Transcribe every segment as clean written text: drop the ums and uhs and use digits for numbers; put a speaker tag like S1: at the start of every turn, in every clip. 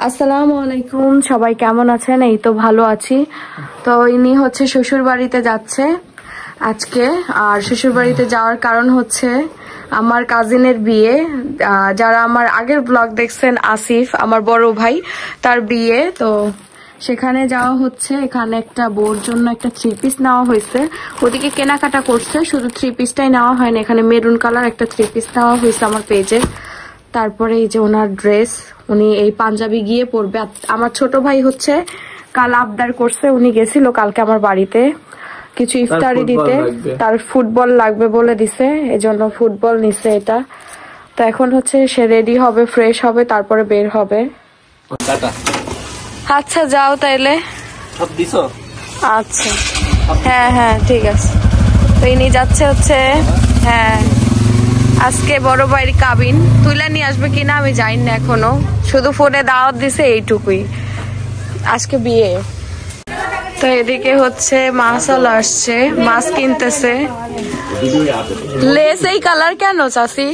S1: আসসালামু আলাইকুম, সবাই কেমন আছেন? এই তো ভালো আছি। তো ইনি হচ্ছে শ্বশুর বাড়িতে যাচ্ছে আজকে। আর শ্বশুর বাড়িতে যাওয়ার কারণ হচ্ছে আমার কাজিনের বিয়ে। যারা আমার আগের ব্লগ দেখছেন, আসিফ আমার বড় ভাই, তার বিয়ে। তো সেখানে যাওয়া হচ্ছে। এখানে একটা বউর জন্য একটা 3 পিস নেওয়া হয়েছে। ওদিকে কেনাকাটা করছে, শুধু 3 পিসটাই নেওয়া হয়নি। এখানে মেরুন কালার একটা 3 পিস নেওয়া হয়েছে আমার পেজে। তারপরে এই যে ওনার ড্রেস, উনি এই পাঞ্জাবি গিয়ে পরবে। আমার ছোট ভাই হচ্ছে কাল আবদার করছে, উনি গেছিল কালকে আমার বাড়িতে কিছু ইফতারি দিতে, তার ফুটবল লাগবে বলে দিছে, এজন্য ফুটবল নিছে এটা। তো এখন হচ্ছে সে রেডি হবে, ফ্রেশ হবে, তারপরে বের হবে। আচ্ছা যাও তাইলে। আচ্ছা হ্যাঁ হ্যাঁ ঠিক আছে। তো ইনি যাচ্ছে হচ্ছে, হ্যাঁ আজকে বড় ভাইয়ের কাবিন। তুইলা নিয়ে আসবে কিনা আমি জানি না এখনো, শুধু ফোনে দাওয়াত দিছে এইটুকুই। আজকে বিয়ে। তো এদিকে হচ্ছে মাছাল আসছে, মাছ কিনতেছে। লেস এই কালার কেন চাচি?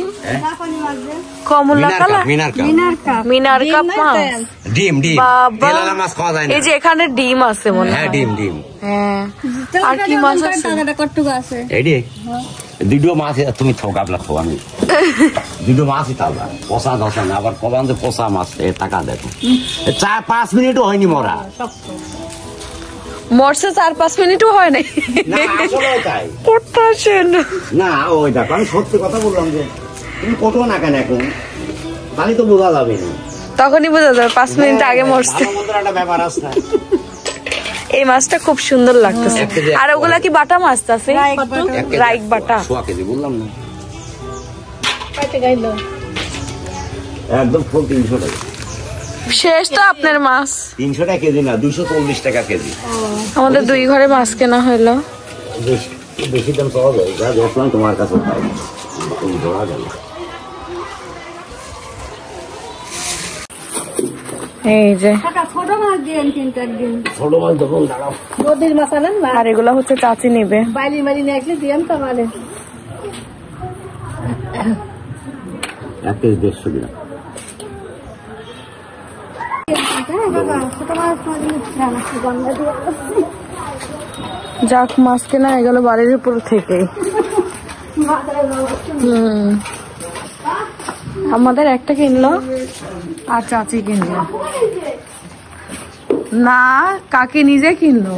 S1: কমলা কালার, মিনার কাপ মাছ।
S2: ডিম ডিম তেলালা মাছ খাওয়া যায় না।
S1: এই যে এখানে ডিম আছে মনে হয়।
S2: হ্যাঁ ডিম ডিম।
S1: হ্যাঁ আর কি মাছ আছে?
S2: এইডি দুটো মাছ তুমি ঠকাবলা খো, আমি দুটো মাছই তালবা পোষা ধসা না, আবার কবান যে পোষা মাছ টাকা দেখো। 4-5 মিনিটও হয়নি মরা,
S1: মরছে 4-5 মিনিটও হয় নাই।
S2: না ওই দেখো আমি সত্যি কথা বললাম যে তুমি কত না কেন এখন তাহলে তো বোঝা যাবে না,
S1: তখনই বোঝা যাবে 5 মিনিট আগে মরছে।
S2: একটা ব্যাপার আছে।
S1: এই মাছটা খুব সুন্দর লাগতেছে। আর ওগুলা কি বাটা মাছ আছে? রাইক বাটা।
S2: বললাম না একদম ফুল 300 টাকা
S1: শেষ। তো আপনার মাছ
S2: 300 টাকা কেজি না, 240 টাকা কেজি।
S1: আমাদের 2 ঘরে মাছ কেনা হইলো।
S2: বেশি দাম পাওয়া যায়, যা দেখলাম তোমার কাছে পাই ধরা গেল।
S1: এই যে
S2: ছোট মাছ দেখুন দাঁড়াও।
S1: আর এগুলা হচ্ছে চাচি নিবে।
S2: এক কেজি 150 গ্রাম।
S1: যাক মাছ কেনা হয়ে গেল বাড়ির উপর থেকে। আমাদের একটা কিনলো আর চাচি কিনলো না, কাকি নিজে কিনলো।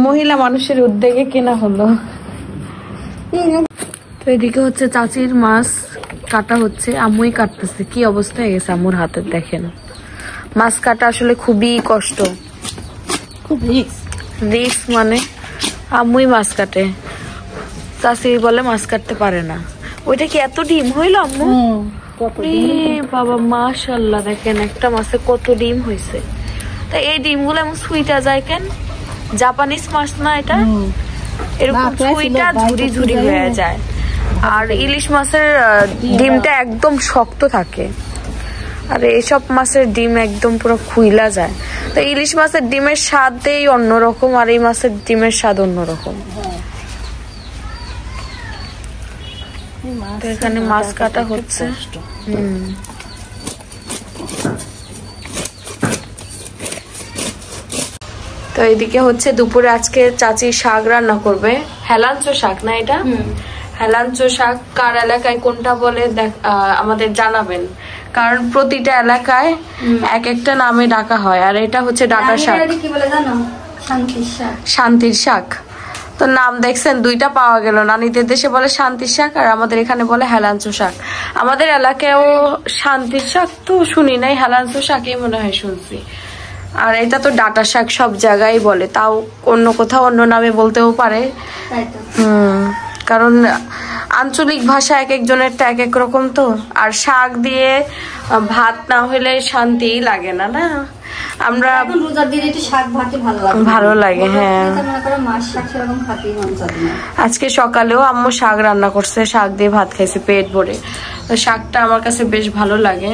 S1: মহিলা মানুষের উদ্যোগে কেনা হলো। তো এদিকে হচ্ছে চাচির মাছ কাটা হচ্ছে, আম্মুই কাটতেছে। কি অবস্থা হয়ে গেছে আম্মুর হাতের, দেখেন। মাছ কাটা আসলে খুবই কষ্ট, খুব রিস্ক। মানে আম্মুই মাছ কাটে, চাচি বলে মাছ কাটতে পারে না। ওইটা কি এত ডিম হইলো আম্মু? বাবা মাশাআল্লাহ, দেখেন একটা মাছে কত ডিম হয়েছে। তা এই ডিমগুলো এমন সুইটা যায় কেন? জাপানিজ মাছ না এটা, এরকম সুইটা ঝুরি ঝুরি হয়ে যায়। আর ইলিশ মাছের ডিমটা একদম শক্ত থাকে, আর এইসব মাছের ডিম একদম পুরো খুইলা যায়। তো ইলিশ মাছের ডিমের স্বাদই অন্যরকম, আর এই মাছের ডিমের স্বাদ অন্যরকম। তো এখানে মাছ কাটা হচ্ছে। তো এদিকে হচ্ছে দুপুরে আজকে চাচি শাক রান্না করবে। হেলাঞ্চো শাক না এটা? হেলাঞ্চো শাক কার এলাকায় কোনটা বলে আমাদের জানাবেন, কারণ প্রতিটা এলাকায় এক একটা নামে ডাকা হয়। আর এটা হচ্ছে ডাটা শাক, শান্তির শাক। তো নাম দেখছেন দুইটা পাওয়া গেল। নানিদের দেশে বলে শান্তির শাক, আর আমাদের এখানে বলে হেলাঞ্চো শাক। আমাদের এলাকায়ও শান্তির শাক তো শুনি নাই, হেলাঞ্চো শাকই মনে হয় শুনছি। আর এটা তো ডাটা শাক সব জায়গায় বলে, তাও অন্য কোথাও অন্য নামে বলতেও পারে। কারণ আঞ্চলিক ভাষা এক একজনের তো এক এক রকম। তো আর শাক দিয়ে ভাত না হলে শান্তি লাগে না, না? আমরা ভালো লাগে। হ্যাঁ আজকে সকালেও আম্মু শাক রান্না করছে, শাক দিয়ে ভাত খাইছে পেট ভরে। তো শাকটা আমার কাছে বেশ ভালো লাগে।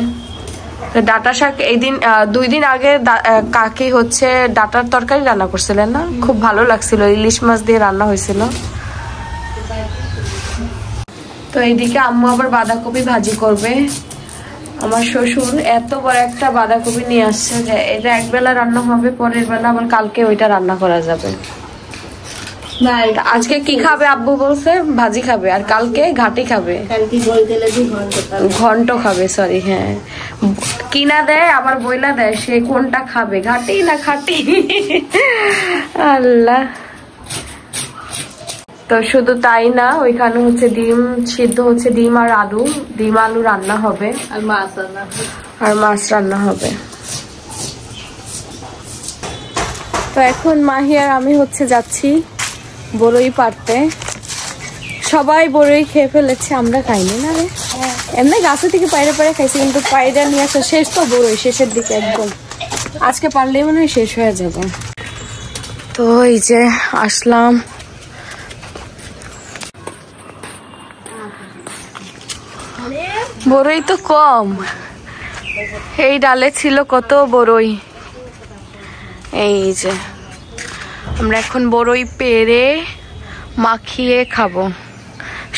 S1: তো ডাটা শাক এই দিন 2 দিন আগে কাকি হচ্ছে ডাটার তরকারি রান্না করছিলেন না, খুব ভালো লাগছিল। ইলিশ মাছ দিয়ে রান্না হয়েছিল। তো এইদিকে আম্মু আবার বাঁধাকপি ভাজি করবে। আমার শ্বশুর এত বড় একটা বাঁধাকপি নিয়ে আসছে যে এটা একবেলা রান্না হবে, পরের বেলা আবার কালকে ওইটা রান্না করা যাবে। আজকে কি খাবে আব্বু বলছে? ভাজি খাবে, আর কালকে ঘাটি খাবে, ঘন্ট খাবে। সরি, হ্যাঁ, কিনা দেয় আবার বইলা দেয়, সে কোনটা খাবে, ঘাটি না খাটি। আল্লাহ। তো শুধু তাই না, ওইখানে হচ্ছে ডিম সিদ্ধ হচ্ছে, ডিম আর আলু, ডিম আলু রান্না হবে, আর মাছ রান্না হবে। তো এখন মাহি আর আমি হচ্ছে যাচ্ছি বড়ই পারতে। সবাই বড়ই খেয়ে ফেলেছে, আমরা খাইনি না রে। এমনি গাছে থেকে পাইরে পাইরে খাইছি, কিন্তু পাইরা নিয়ে আসা শেষ তো বড়ই শেষের দিকে একদম। আজকে পারলেই মনে হয় শেষ হয়ে যাবে। তো এই যে আসলাম, বড়ই তো কম, এই ডালে ছিল কত বড়ই। এই যে আমরা এখন বড়ই পেরে মাখিয়ে খাবো।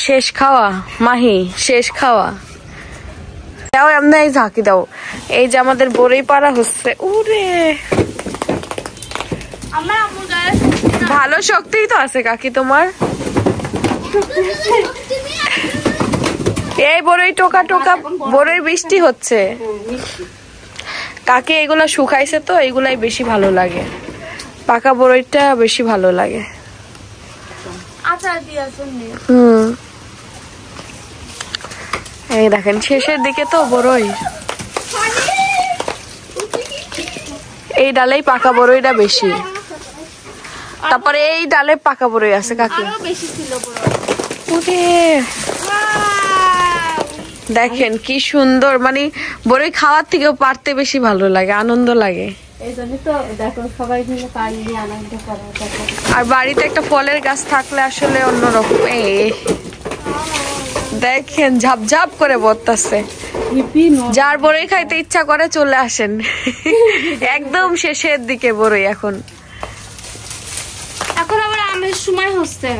S1: শেষ খাওয়া মাহি, শেষ খাওয়া। দাও এমনি, এই ঝাঁকি দাও। এই যে আমাদের বড়ই পাড়া হচ্ছে। উরে ভালো শক্তিই তো আছে কাকি তোমার। এই বড়ই টোকা টোকা বড়ই বৃষ্টি হচ্ছে কাকি। এগুলা শুকাইছে তো, এগুলাই বেশি ভালো লাগে, পাকা বড়ইটা বেশি ভালো লাগে। এই দেখেন শেষের দিকে তো বড়ই, এই ডালেই পাকা বড়ইটা বেশি। তারপরে এই ডালে পাকা বড়ই আছে কাকি। দেখেন কি সুন্দর, মানে বড়ই খাওয়ার থেকেও পারতে বেশি ভালো লাগে, আনন্দ লাগে। আর বাড়িতে একটা ফলের গাছ থাকলে আসলে অন্যরকম। দেখেন ঝাপঝাপ করে বর্তাচ্ছে, যার বড়ই খাইতে ইচ্ছা করে চলে আসেন। একদম শেষের দিকে বড়ই এখন।
S3: এখন আবার আমের সময় হচ্ছে।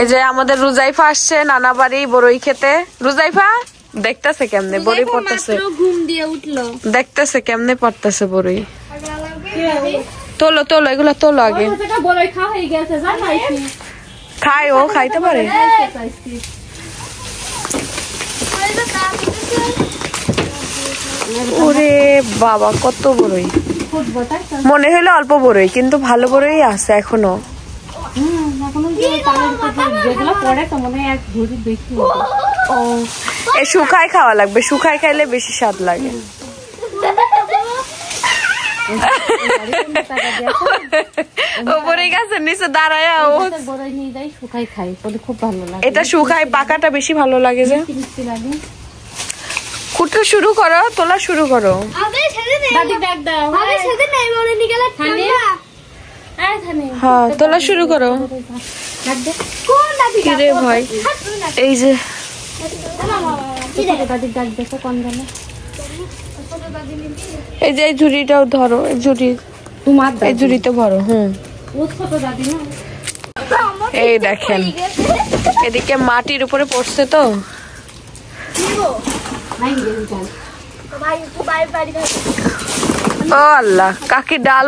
S1: এই যে আমাদের রুজাইফা আসছে নানা বাড়ি বড়ই খেতে। রুজাইফা দেখতেছে কেমনে বড়ই পড়তেছে,
S3: ঘুম দিয়ে উঠলো,
S1: দেখতেছে কেমনে পড়তেছে বড়ই। তোলো তোলো, এগুলো তোলো আগে। খায়, ও খাইতে পারে। ওরে বাবা কত বড়ই, মনে হলো অল্প বড়ই, কিন্তু ভালো বড়ই আছে এখনো। শুকাই খাওয়া লাগবে, শুকাই খাইলে বেশি স্বাদ লাগে। এটা শুকাই, পাকাটা বেশি ভালো লাগে। যে কুটতে শুরু করো, তোলা শুরু করো। হ্যাঁ তোলা শুরু করো। কিরে ভাই, এই যে এই যে এই ঝুড়িটাও ধরো, এই ঝুড়ি তোমার, এই ঝুড়িতে ভরো। এই দেখেন এদিকে মাটির উপরে পড়ছে তো। ও আল্লাহ, কাকি ডাল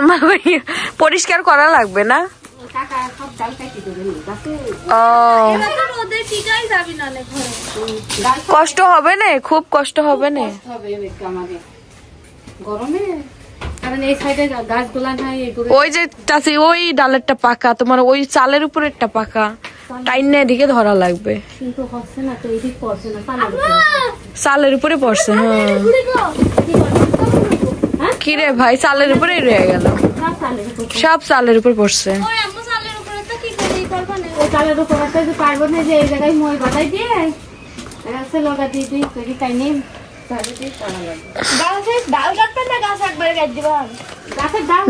S1: পরিষ্কার করা লাগবে না? কষ্ট হবে না, খুব কষ্ট হবে না। ওই যে চাচি, ওই ডালেরটা পাকা, তোমার ওই চালের উপরেরটা পাকা, টাইনে এদিকে ধরা লাগবে। চালের উপরে পড়ছে। হ্যাঁ কিরে ভাই, চালের উপরে রয়ে গেল, সব চালের উপর পড়ছে।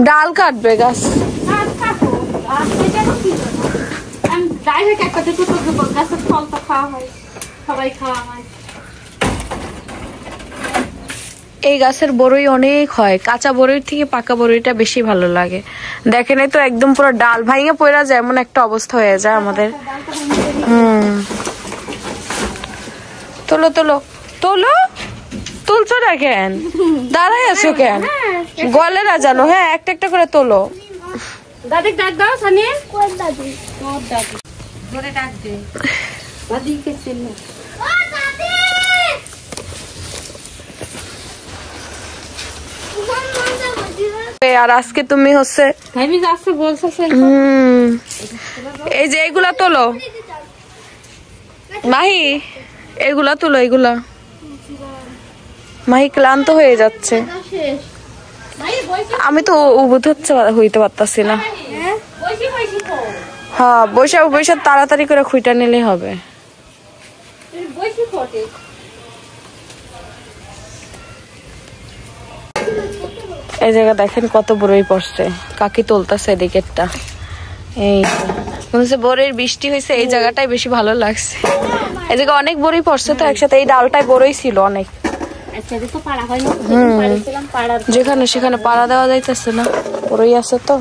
S1: ডাল কাটবে গাছ, এই গাছের বড়ই অনেক হয়, কাঁচা বড়ির থেকে পাকা বড়িটা বেশি ভালো লাগে। দেখেন তো একদম পুরো ডাল ভাঙে পড়া যায়, এমন একটা অবস্থা হয়ে যায় আমাদের। তোলো তোলো তোলো, তুলছো না কেন? দাঁড়াই আছো কেন? গলে না জানো? হ্যাঁ, একটা একটা করে তোলো।
S3: দাদি ডাক দাও সানি। কোন দাদি? তোর দাদি। ধরে ডাক দে। দাদি কে চেনো? ও দাদি!
S1: আর আজকে তুমি হচ্ছে
S3: ভাবি যাচ্ছে বলছে
S1: এই যে এগুলা তোলো মাহি, এগুলা তোলো, এগুলা। মাহি ক্লান্ত হয়ে যাচ্ছে। আমি তো হইতে পারতাছি না। হ্যাঁ, বৈশাখ বৈশাখ তাড়াতাড়ি করে খুঁটা নিলেই হবে। এই জায়গা দেখেন কত বড়ই পড়ছে। কাকি তুলতেছে এদিকেরটা। এই মনে হচ্ছে বড়ের বৃষ্টি হয়েছে, এই জায়গাটাই বেশি ভালো লাগছে। এই জায়গা অনেক বড়ই পড়ছে তো একসাথে। এই ডালটাই বড়ই ছিল অনেক। যেখানে সেখানে পাড়া দেওয়া যাইতেছে না, বড়ই আছে তো।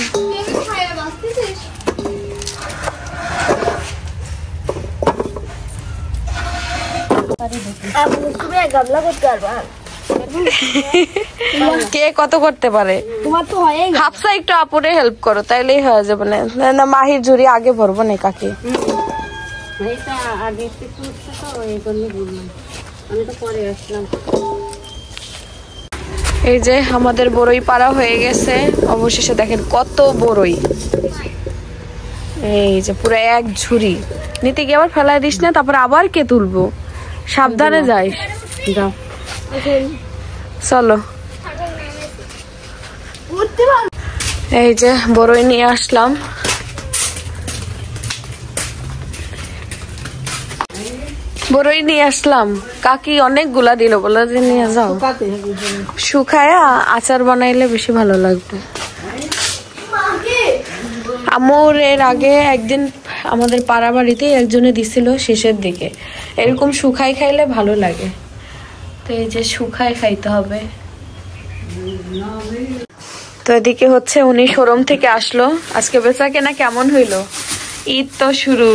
S1: কে কত করতে পারে? হাফসা একটু আপুরে হেল্প করো, তাইলেই হয়ে যাবে। না মাহির ঝুড়ি আগে ভরবো না কাকি। এই যে আমাদের বড়ই পাড়া হয়ে গেছে অবশেষে। দেখেন কত বড়ই, এই যে পুরো এক ঝুড়ি। নিতে গিয়ে আবার ফেলাই দিস না, তারপর আবার কে তুলবো। সাবধানে যাইস। চলো, এই যে বড়ই নিয়ে আসলাম। বড়ই নিয়ে আসলাম, কাকি অনেকগুলা দিল, বলে যে নিয়ে যাও। শুকায়া আচার বানাইলে বেশি ভালো লাগবে। আমার এর আগে একদিন আমাদের পাড়া বাড়িতে একজনে দিছিল শেষের দিকে। এরকম শুকাই খাইলে ভালো লাগে। তো এই যে শুকাই খাইতে হবে। তো এদিকে হচ্ছে উনি শোরুম থেকে আসলো। আজকে বেচা কেনা কেমন হইলো? ঈদ তো শুরু,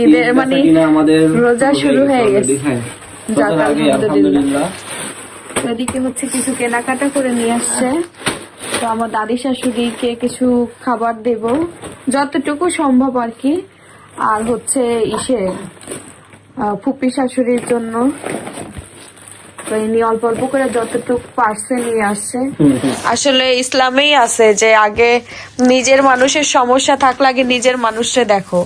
S1: ঈদের মানে রোজা শুরু হয়ে গেছে। এদিকে হচ্ছে কিছু কেনাকাটা করে নিয়ে আসছে। তো আমার দাদি শাশুড়িকে কিছু খাবার দেব যতটুকু সম্ভব আর কি। আর হচ্ছে ফুপি শাশুড়ির জন্য তো ইনি অল্প অল্প করে যতটুকু পারছে নিয়ে আসছে। আসলে ইসলামেই আছে যে আগে নিজের মানুষের সমস্যা থাকলে আগে নিজের মানুষকে দেখো,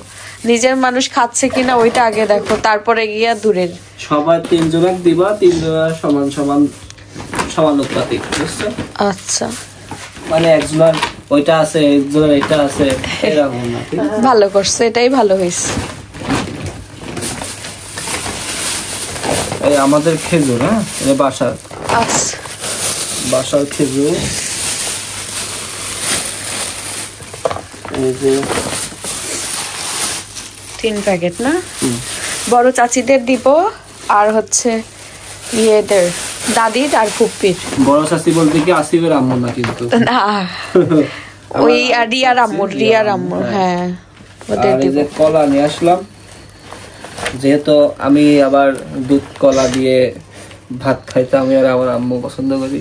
S1: নিজের মানুষ খাচ্ছে কিনা ওইটা আগে দেখো, তারপরে গিয়া দূরের।
S4: সবাই 3 জনের দিবা, 3 জনের সমান সমান সমানুপাতিক, বুঝছো?
S1: আচ্ছা,
S4: মানে একজনের ওইটা আছে, একজনের এটা আছে, এরকম না।
S1: ভালো করছে, এটাই ভালো হয়েছে।
S4: এই আমাদের খেজুর, হ্যাঁ, এটা বাসার।
S1: আচ্ছা,
S4: বাসার খেজুর। এই যে
S1: 3 প্যাকেট না? বড় চাচিদের দিব আর হচ্ছে ইয়েদের দাদির আর ফুপ্পির।
S4: বড় চাচি বলতে কি আসিফের আম্মু না কিন্তু,
S1: না ওই রিয়ার আম্মু। হ্যাঁ, ওদের
S4: আর এই
S1: দিব।
S4: যে কলা নিয়ে আসলাম, যেহেতু আমি আবার দুধ কলা দিয়ে ভাত খাইতে আমি আর আমার আম্মু পছন্দ করি।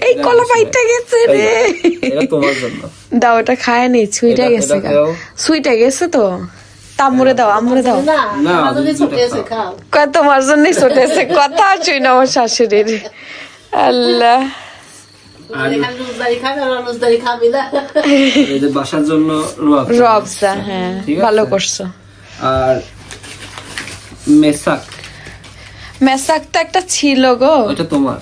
S1: এই কলা পাইটা গেছে রে,
S4: এটা তোমার জন্য
S1: দাও। ওটা খায় নি, সুইটা গেছে, সুইটা গেছে তো। আম্মুরে দাও, আম্মুরে দাও।
S4: না,
S1: কয় তোমার জন্যই ছোটেছে, কথা চুই না আমার শাশুড়ির। আল্লাহ,
S4: বাসার জন্য
S1: রবজা। হ্যাঁ, ভালো করছো।
S4: আর মেসাক
S1: তো একটা ছিল গো,
S4: ওটা তোমার।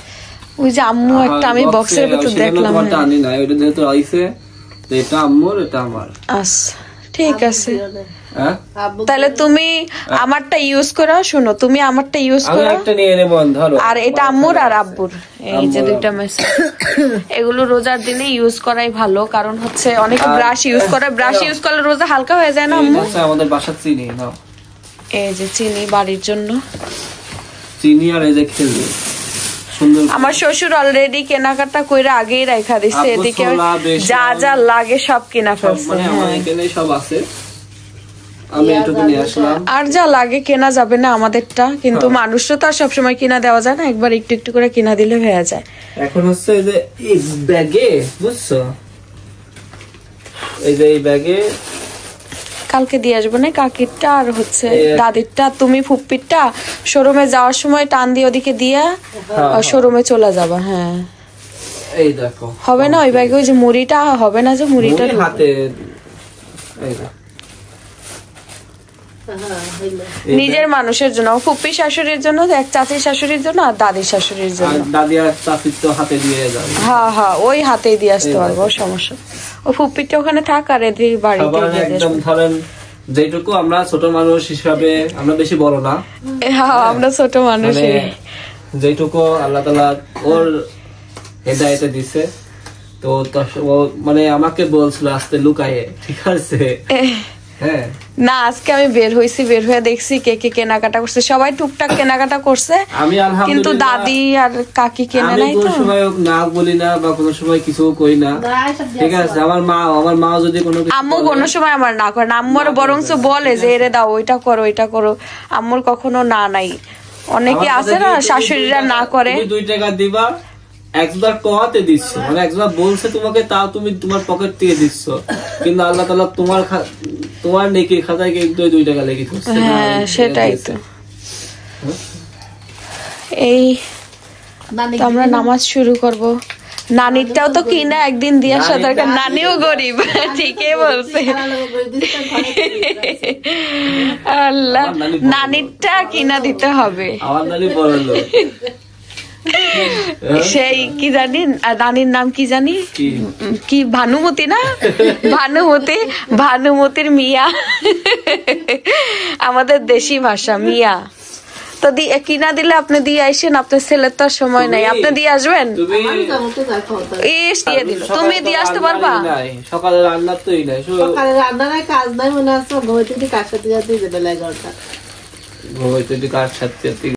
S1: ওই যে আম্মু একটা আমি বক্সের ভিতর দেখলাম।
S4: তোমারটা আনি না, ওটা যেহেতু আইছে, এটা আম্মুর, এটা আমার।
S1: আচ্ছা, ঠিক আছে। তাহলে তুমি আমারটা ইউজ করো। শুনো, তুমি আমারটা ইউজ করো,
S4: একটা নিয়ে নেব, ধরো।
S1: আর এটা আম্মুর আর আব্বুর। এই যে দুইটা মেসাক, এগুলো রোজার দিনে ইউজ করাই ভালো, কারণ হচ্ছে অনেকে ব্রাশ ইউজ করে। ব্রাশ ইউজ করলে রোজা হালকা হয়ে যায় না আম্মু?
S4: আমাদের বাসার চিনি নাও।
S1: এই যে চিনি বাড়ির জন্য,
S4: চিনি আর এই যে খেজুর।
S1: আমার শ্বশুর অলরেডি কেনাকাটা কইরা আগেই রাখা দিচ্ছে। এদিকে যা যা লাগে সব কিনা ফেলছে।
S4: মানে আমার এখানে সব আছে। আমি এটুকু নিয়ে আসলাম।
S1: আর যা লাগে কেনা যাবে না আমাদেরটা, কিন্তু মানুষও তো আর সবসময় কিনা দেওয়া যায় না, একবার একটু একটু করে কিনা দিলে হয়ে যায়।
S4: এখন হচ্ছে এই যে এই ব্যাগে, বুঝছো, এই যে এই ব্যাগে
S1: কালকে দিয়ে আসবো না কাকিরটা আর হচ্ছে দাদিরটা, তুমি ফুপ্পিরটা শোরুমে যাওয়ার সময় টান দিয়ে ওদিকে দিয়ে শোরুমে চলে যাবা। হ্যাঁ
S4: এই দেখো
S1: হবে না ওই ব্যাগে ওই যে মুড়িটা হবে না, যে মুড়িটা
S4: হাতে এই দেখো
S1: নিজের মানুষের জন্য, ফুপ্পি শাশুড়ির জন্য, এক চাচি শাশুড়ির জন্য আর দাদির শাশুড়ির জন্য।
S4: দাদি আর চাচি তো হাতে দিয়ে যাবে।
S1: হ্যাঁ হ্যাঁ ওই হাতেই দিয়ে আসতে পারবো, সমস্যা। ও ফুপ্পিটা ওখানে থাক আর এদের বাড়িতে
S4: একদম ধরেন যেটুকু আমরা ছোট মানুষ হিসাবে, আমরা বেশি বড় না,
S1: হ্যাঁ আমরা ছোট মানুষ,
S4: যেটুকু আল্লাহ তাআলা ওর হেদায়েতে দিছে, তো ও মানে আমাকে বলছিল আসতে লুকায়ে, ঠিক আছে? হ্যাঁ
S1: না আজকে আমি বের হয়ে দেখছি কে কে কেনাকাটা করছে, সবাই টুকটাক কেনাকাটা করছে,
S4: আমি
S1: কিন্তু দাদি আর কাকি কেনে নাই। তো
S4: কোনো সময় না বলি না বা কোনো সময় কিছু কই না, ঠিক আছে? আমার মা যদি কোনো
S1: আম্মু কোনো সময় আমার না করে না, আম্মুর বরঞ্চ বলে যে এরে দাও ওইটা করো, আম্মুর কখনো না নাই। অনেকে আছে না শাশুড়িরা না করে,
S4: 2 টাকা দিবা, একবার কওয়াতে দিচ্ছ, মানে একবার বলছে তোমাকে, তাও তুমি তোমার পকেট থেকে দিচ্ছ, কিন্তু আল্লাহ তাআলা তোমার নেকির খাতায় কিন্তু 2 টাকা লেগে থাকছে।
S1: হ্যাঁ সেটাই তো। এই তো আমরা নামাজ শুরু করব। নানিরটাও তো কিনা একদিন দিয়ে আসা দরকার, নানিও গরিব, ঠিকই বলছে। আল্লাহ নানিরটা কিনা দিতে হবে।
S4: আমার নানি বড় লোক,
S1: সেই কি জানি নানির নাম কি জানি, কি ভানুমতি না, ভানুমতির মিয়া, আমাদের দেশি ভাষা মিয়া। তো কিনা দিলে আপনি দিয়ে আসেন, আপনার ছেলের তো সময় নাই, আপনি দিয়ে আসবেন। দিয়ে দিল, তুমি দিয়ে আসতে পারবা?
S4: সকালে রান্না তো নাই,
S3: সকালে রান্না নাই, কাজ নাই, মনে আছে ঘুমাইতে কার সাথে যাতে বেলা 11টা
S4: ঘুমাইতে কার সাথে